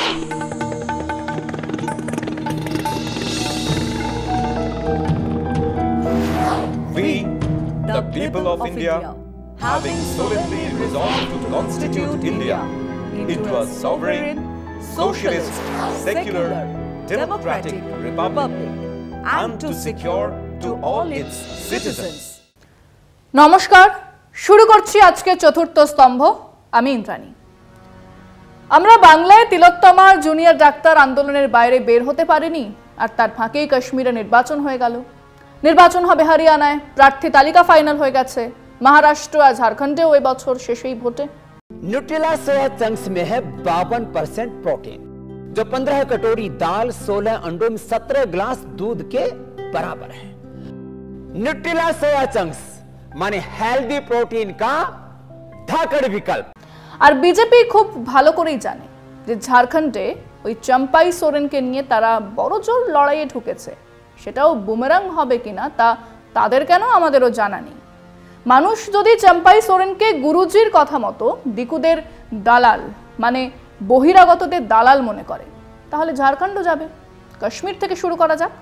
We, the people of India, having solemnly resolved to constitute India into a sovereign, socialist, secular, democratic republic, and to secure to all its citizens. নমস্কার, শুরু করছি আজকে চতুর্থ স্তম্ভ। আমি ইন্দ্রাণী। আমরা বাংলায় তিলোত্তমার জুনিয়র ডাক্তার আন্দোলনের বাইরে বের হতে পারিনি, আর তার ফাঁকেই কাশ্মীরে নির্বাচন হয়ে গেল। নির্বাচন হবে হরিয়ানায়, প্রার্থী তালিকা ফাইনাল হয়ে গেছে। মহারাষ্ট্র আর ঝাড়খণ্ডেও এই বছর শেষেই ভোটে। न्यूट्रेला सोया चंक्स में है 52% प्रोटीन, जो 15 कटोरी दाल, 16 अंडों में 17 ग्लास दूध के बराबर है। न्यूट्रेला सोया चंक्स माने हेल्दी प्रोटीन का धाकड़ विकल्प। আর বিজেপি খুব ভালো করেই জানে যে ঝাড়খণ্ডে ওই চম্পাই সোরেনকে নিয়ে তারা বড়জোর লড়াইয়ে ঢুকেছে। সেটাও বুমেরাং হবে কিনা তা তাদের কেন আমাদেরও জানা নেই। মানুষ যদি চম্পাই সোরেনকে গুরুজির কথা মতো দিকুদের দালাল মানে বহিরাগতদের দালাল মনে করে, তাহলে ঝাড়খণ্ডও যাবে। কাশ্মীর থেকে শুরু করা যাক।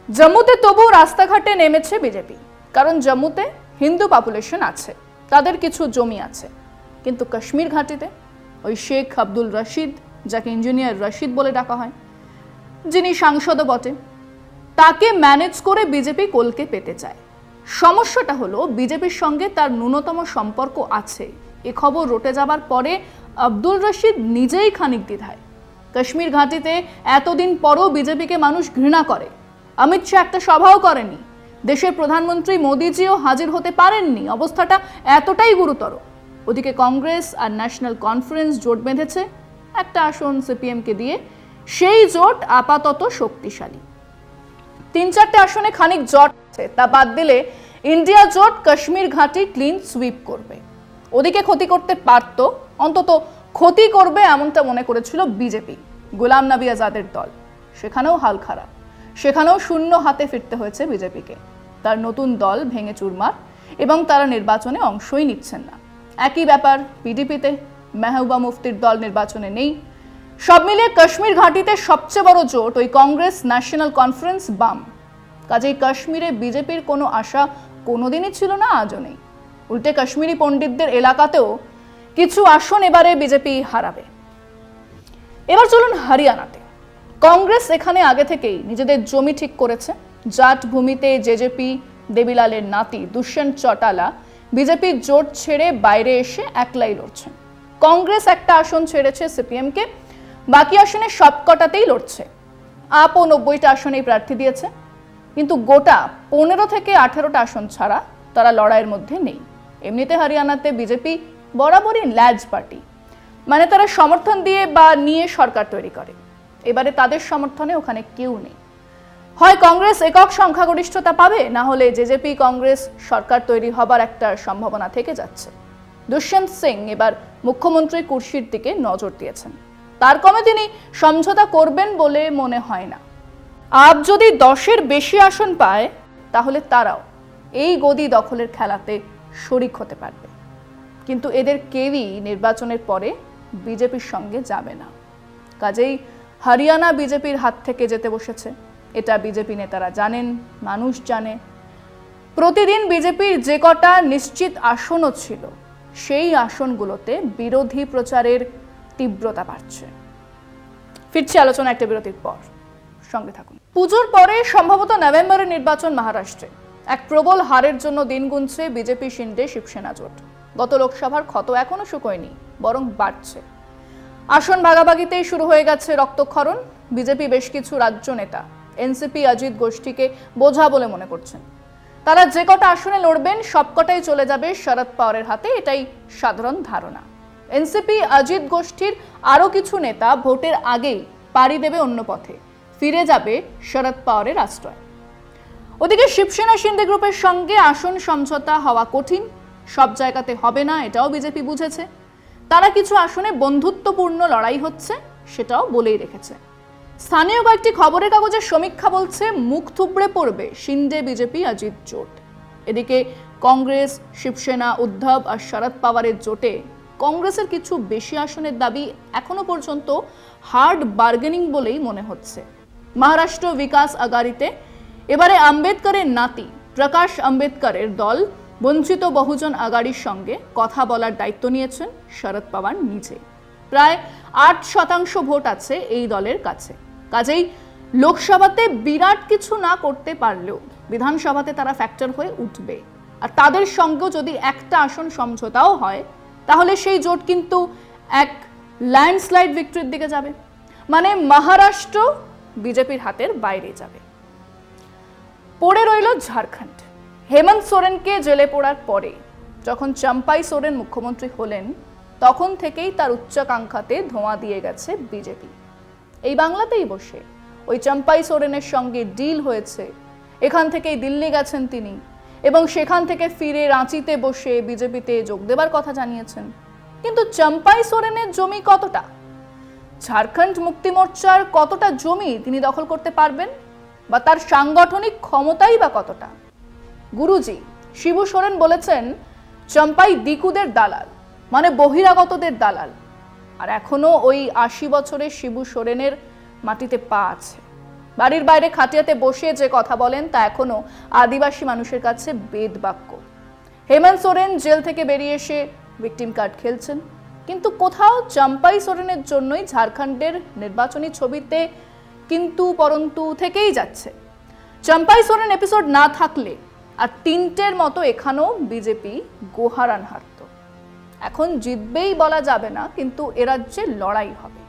জম্মুতে তবু রাস্তাঘাটে নেমেছে বিজেপি, কারণ জম্মুতে হিন্দু পপুলেশন আছে, তাদের কিছু জমি আছে। কিন্তু কাশ্মীর ঘাটিতে ওই শেখ আব্দুল রশিদ, যাকে ইঞ্জিনিয়ার রশিদ বলে ডাকা হয়, যিনি সাংসদও বটে, তাকে ম্যানেজ করে বিজেপি কোলকে পেতে চায়। সমস্যাটা হলো বিজেপির সঙ্গে তার ন্যূনতম সম্পর্ক আছে। এ খবর রটে যাবার পরে আব্দুল রশিদ নিজেই খানিক দ্বিধায়। কাশ্মীর ঘাটিতে এতদিন পরও বিজেপিকে মানুষ ঘৃণা করে। অমিত শাহ একটা সভাও করেনি, দেশের প্রধানমন্ত্রী মোদিজিও হাজির হতে পারেননি। অবস্থাটা এতটাই গুরুতর। ওদিকে কংগ্রেস আর ন্যাশনাল কনফারেন্স জোট বেঁধেছে একটা আসন সিপিএমকে দিয়ে। সেই জোট আপাতত শক্তিশালী। 3-4টে আসনে খানিক জট আছে, তা বাদ দিলে ইন্ডিয়া জোট কাশ্মীর ঘাটি ক্লিন সুইপ করবে। ওদিকে ক্ষতি করতে পারত, অন্তত ক্ষতি করবে এমনটা মনে করেছিল বিজেপি, গোলাম নবী আজাদের দল। সেখানেও হাল খারাপ, সেখানেও শূন্য হাতে ফিরতে হয়েছে বিজেপিকে। তার নতুন দল ভেঙে চুরমার এবং তারা নির্বাচনে অংশই নিচ্ছেন না। একই ব্যাপার পিডিপিতে, মেহবুবা মুফতির দল নির্বাচনে নেই। সব মিলিয়ে কাশ্মীর ঘাটিতে সবচেয়ে বড় জোট ওই কংগ্রেস, ন্যাশনাল কনফারেন্স, বাম। কাজেই কাশ্মীরে বিজেপির কোনো আশা কোনোদিনই ছিল না, আজও নেই। উল্টে কাশ্মীরি পণ্ডিতদের এলাকাতেও কিছু আসন এবারে বিজেপি হারাবে। এবার চলুন হরিয়ানাতে। কংগ্রেস এখানে আগে থেকেই নিজেদের জমি ঠিক করেছে। জাট ভূমিতে জেজেপি দেবিলালের নাতি দুষ্যন্ত চৌটালা বিজেপির জোট ছেড়ে বাইরে এসে একলাই লড়ছেন। কংগ্রেস একটা আসন ছেড়েছে সিপিএমকে, বাকি আসনে সবকটাতেই লড়ছে। আপও 90টা আসনেই প্রার্থী দিয়েছে, কিন্তু গোটা 15 থেকে 18টা আসন ছাড়া তারা লড়াইয়ের মধ্যে নেই। এমনিতে হরিয়ানাতে বিজেপি বরাবরই ল্যাজ পার্টি, মানে তারা সমর্থন দিয়ে বা নিয়ে সরকার তৈরি করে। এবারে তাদের সমর্থনে ওখানে কেউ নেই। হয় কংগ্রেস একক সংখ্যাগরিষ্ঠতা পাবে, না হলে জেজেপি কংগ্রেস সরকার তৈরি হবার একটা সম্ভাবনা থেকে যাচ্ছে। দুষ্যন্ত সিং এবার মুখ্যমন্ত্রী কুর্সির দিকে নজর দিয়েছেন। তার কমে তিনি সমঝোতা করবেন বলে মনে হয় না। আপ যদি 10-এর বেশি আসন পায়, তাহলে তারাও এই গদি দখলের খেলাতে শরিক হতে পারবে। কিন্তু এদের কেউই নির্বাচনের পরে বিজেপির সঙ্গে যাবে না। কাজেই হরিয়ানা বিজেপির হাত থেকে যেতে বসেছে। এটা বিজেপি নেতারা জানেন, মানুষ জানে। প্রতিদিন বিজেপির যে কটা নিশ্চিত আসনও ছিল, সেই আসনগুলোতে বিরোধী প্রচারের তীব্রতা বাড়ছে। ফিরছি আলোচনা একটা বিরতির পর, সঙ্গে থাকুন। পুজোর পরে সম্ভবত নভেম্বরের নির্বাচন মহারাষ্ট্রে। এক প্রবল হারের জন্য দিন গুনছে বিজেপি শিন্ডে শিবসেনা জোট। গত লোকসভার ক্ষত এখনো শুকোয়নি, বরং বাড়ছে। আসন ভাগাভাগিতেই শুরু হয়ে গেছে রক্তক্ষরণ। বিজেপি বেশ কিছু রাজ্য নেতা এনসিপি অজিত গোষ্ঠীকে বোঝা বলে মনে করছেন। তারা যে কটা আসনে লড়বেন সবকটাই চলে যাবে শরদ পাওয়ারের হাতে, এটাই সাধারণ ধারণা। এনসিপি অজিত গোষ্ঠীর আরও কিছু নেতা ভোটের আগেই পাড়ি দেবে অন্য পথে, ফিরে যাবে শরদ পাওয়ারের আশ্রয়। ওদিকে শিবসেনা শিন্দে গ্রুপের সঙ্গে আসন সমঝোতা হওয়া কঠিন, সব জায়গাতে হবে না, এটাও বিজেপি বুঝেছে। তারা কিছু আসনে বন্ধুত্বপূর্ণ লড়াই হচ্ছে, সেটাও বলেই রেখেছে। স্থানীয় কয়েকটি খবরের কাগজের সমীক্ষা বলছে মুখ থুবড়ে পড়বে শিন্দে বিজেপি অজিত জোট। এদিকে কংগ্রেস, শিবসেনা, উদ্ধব আর শরদ পাওয়ারের জোটে কংগ্রেসের কিছু বেশি আসনের দাবি এখনো পর্যন্ত হার্ড বার্গেনিং বলেই মনে হচ্ছে। মহারাষ্ট্র বিকাশ আগাড়িতে এবারে আম্বেদকরের নাতি প্রকাশ আম্বেদকরের দল বঞ্চিত বহুজন আগাড়ির সঙ্গে কথা বলার দায়িত্ব নিয়েছেন শরদ পাওয়ার নিজে। প্রায় 8% ভোট আছে এই দলের কাছে। কাজেই লোকসভাতে বিরাট কিছু না করতে পারলেও বিধানসভাতে তারা ফ্যাক্টর হয়ে উঠবে। আর তাদের সঙ্গেও যদি একটা আসন সমঝোতাও হয় তাহলে সেই জোট কিন্তু এক ল্যান্ডস্লাইড ভিক্টরির দিকে যাবে। মানে মহারাষ্ট্র বিজেপির হাতের বাইরে যাবে। পড়ে রইল ঝাড়খণ্ড। হেমন্ত সোরেনকে জেলে পোড়ার পরে যখন চম্পাই সোরেন মুখ্যমন্ত্রী হলেন তখন থেকেই তার উচ্চাকাঙ্ক্ষাতে ধোঁয়া দিয়ে গেছে বিজেপি। এই বাংলাতেই বসে ওই চম্পাই সোরেনের সঙ্গে ডিল হয়েছে, এখান থেকেই দিল্লি গেছেন তিনি এবং সেখান থেকে ফিরে রাঁচিতে বসে বিজেপিতে যোগ দেবার কথা জানিয়েছেন। কিন্তু চম্পাই সোরেনের জমি কতটা, ঝাড়খণ্ড মুক্তি মোর্চার কতটা জমি তিনি দখল করতে পারবেন বা তার সাংগঠনিক ক্ষমতাই বা কতটা? গুরুজি শিবু সোরেন বলেছেন চম্পাই দিকুদের দালাল, মানে বহিরাগতদের দালাল। আর এখনো ওই 80 বছরের শিবু সোরেনের মাটিতে পা আছে। বাড়ির বাইরে খাটিয়াতে বসে যে কথা বলেন তা এখনো আদিবাসী মানুষের কাছে বেদ বাক্য। হেমন্ত সোরেন জেল থেকে বেরিয়ে এসে ভিকটিম কার্ড খেলছেন, কিন্তু কোথাও চম্পাই সোরেনের জন্যই ঝাড়খণ্ডের নির্বাচনী ছবিতে কিন্তু পরন্তু থেকেই যাচ্ছে। চম্পাই সোরেন এপিসোড না থাকলে আর 3টের মতো এখানেও বিজেপি গোহারান হারত। এখন জিতবেই বলা যাবে না, কিন্তু এ রাজ্যে লড়াই হবে।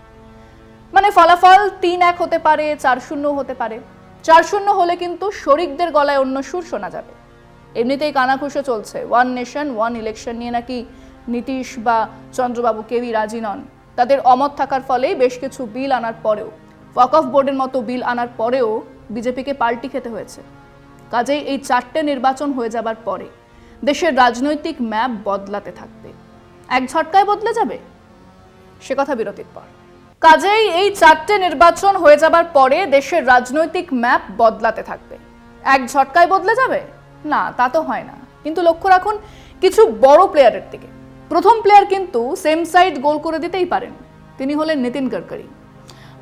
মানে ফলাফল 3-1 হতে পারে, 4-0 হতে পারে। 4-0 হলে কিন্তু শরিকদের গলায় অন্য সুর শোনা যাবে। এমনিতেই কানাঘুষো চলছে ওয়ান নেশন ওয়ান ইলেকশন নিয়ে, নাকি নীতিশ বা চন্দ্রবাবু কেউই রাজি নন। তাদের অমত থাকার ফলেই বেশ কিছু বিল আনার পরেও, ওয়াক অফ বোর্ডের মতো বিল আনার পরেও বিজেপিকে পাল্টি খেতে হয়েছে। কাজেই এই 4টে নির্বাচন হয়ে যাবার পরে দেশের রাজনৈতিক ম্যাপ বদলাতে থাকবে। এক ঝটকায় বদলে যাবে, সে কথা বিরতির পর। কাজেই এই 4টে নির্বাচন হয়ে যাবার পরে দেশের রাজনৈতিক ম্যাপ বদলাতে থাকবে। এক ঝটকায় বদলে যাবে না, তা তো হয় না। কিন্তু লক্ষ্য রাখুন কিছু বড় প্লেয়ারের দিকে। প্রথম প্লেয়ার কিন্তু সেম সাইড গোল করে দিতেই পারেন, তিনি হলেন নিতিন গডকরি।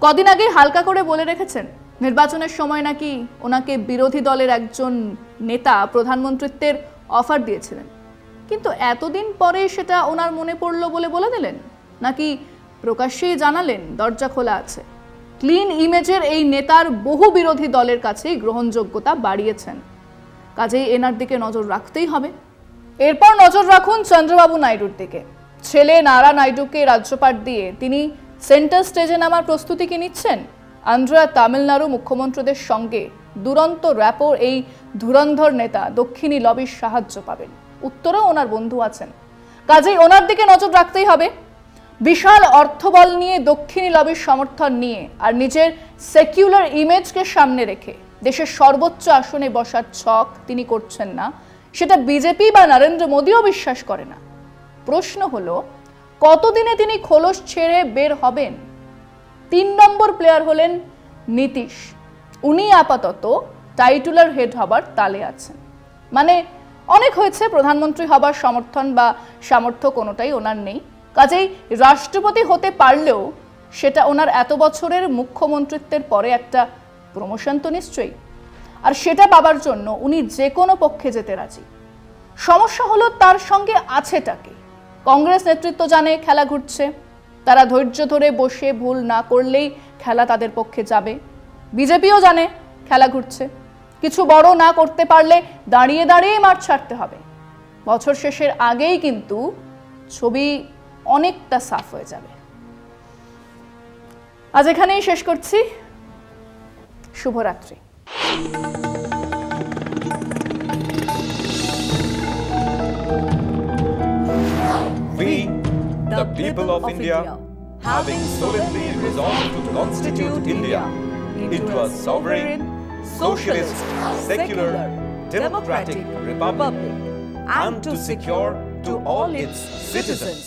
কদিন আগে হালকা করে বলে রেখেছেন নির্বাচনের সময় নাকি ওনাকে বিরোধী দলের একজন নেতা প্রধানমন্ত্রীত্বের অফার দিয়েছিলেন। কিন্তু এতদিন পরে সেটা ওনার মনে পড়লো বলে দিলেন, নাকি প্রকাশ্যেই জানালেন দরজা খোলা আছে? ক্লিন ইমেজের এই নেতার বহু বিরোধী দলের কাছেই গ্রহণযোগ্যতা বাড়িয়েছেন। কাজেই এনার দিকে নজর রাখতেই হবে। এরপর নজর রাখুন চন্দ্রবাবু নাইডুর দিকে। ছেলে নারা নাইডুকে রাজ্যপাট দিয়ে তিনি সেন্টার স্টেজে নামার প্রস্তুতি কি নিচ্ছেন? আন্ধ্রা তামিলনাড়ু মুখ্যমন্ত্রীদের সঙ্গে দুরন্ত র্যাপোর এই ধুরন্ধর নেতা দক্ষিণী লবির সাহায্য পাবেন। উত্তরেও ওনার বন্ধু আছেন, কাজেই ওনার দিকে নজর রাখতেই হবে। বিশাল অর্থবল নিয়ে দক্ষিণী লবির সমর্থন নিয়ে আর নিজের সেকুলার ইমেজকে সামনে রেখে দেশের সর্বোচ্চ আসনে বসার ছক তিনি করছেন না, সেটা বিজেপি বা নরেন্দ্র মোদীও বিশ্বাস করে না। প্রশ্ন হলো কতদিনে তিনি খোলস ছেড়ে বের হবেন? 3 নম্বর প্লেয়ার হলেন নীতিশ। উনি আপাতত টাইটুলার হেড হবার তালে আছেন। মানে অনেক হয়েছে, প্রধানমন্ত্রী হবার সমর্থন বা সামর্থ্য কোনোটাই ওনার নেই। কাজেই রাষ্ট্রপতি হতে পারলেও সেটা ওনার এত বছরের মুখ্যমন্ত্রিত্বের পরে একটা প্রমোশন তো নিশ্চয়ই, আর সেটা পাবার জন্য উনি যে কোনো পক্ষে যেতে রাজি। সমস্যা হলো তার সঙ্গে আছেটাকে। কংগ্রেস নেতৃত্ব জানে খেলা ঘুরছে, তারা ধৈর্য ধরে বসে ভুল না করলেই খেলা তাদের পক্ষে যাবে। বিজেপিও জানে খেলা ঘুরছে, কিছু বড় না করতে পারলে দাঁড়িয়ে দাঁড়িয়ে মাঠ ছাড়তে হবে। বছর শেষের আগেই কিন্তু ছবি অনেকটা সাফ হয়ে যাবে। আজ এখানেই শেষ করছি। শুভরাত্রি। We, the people of India, having solemnly resolved to constitute India into a sovereign, socialist, secular, democratic republic, and to secure to all its citizens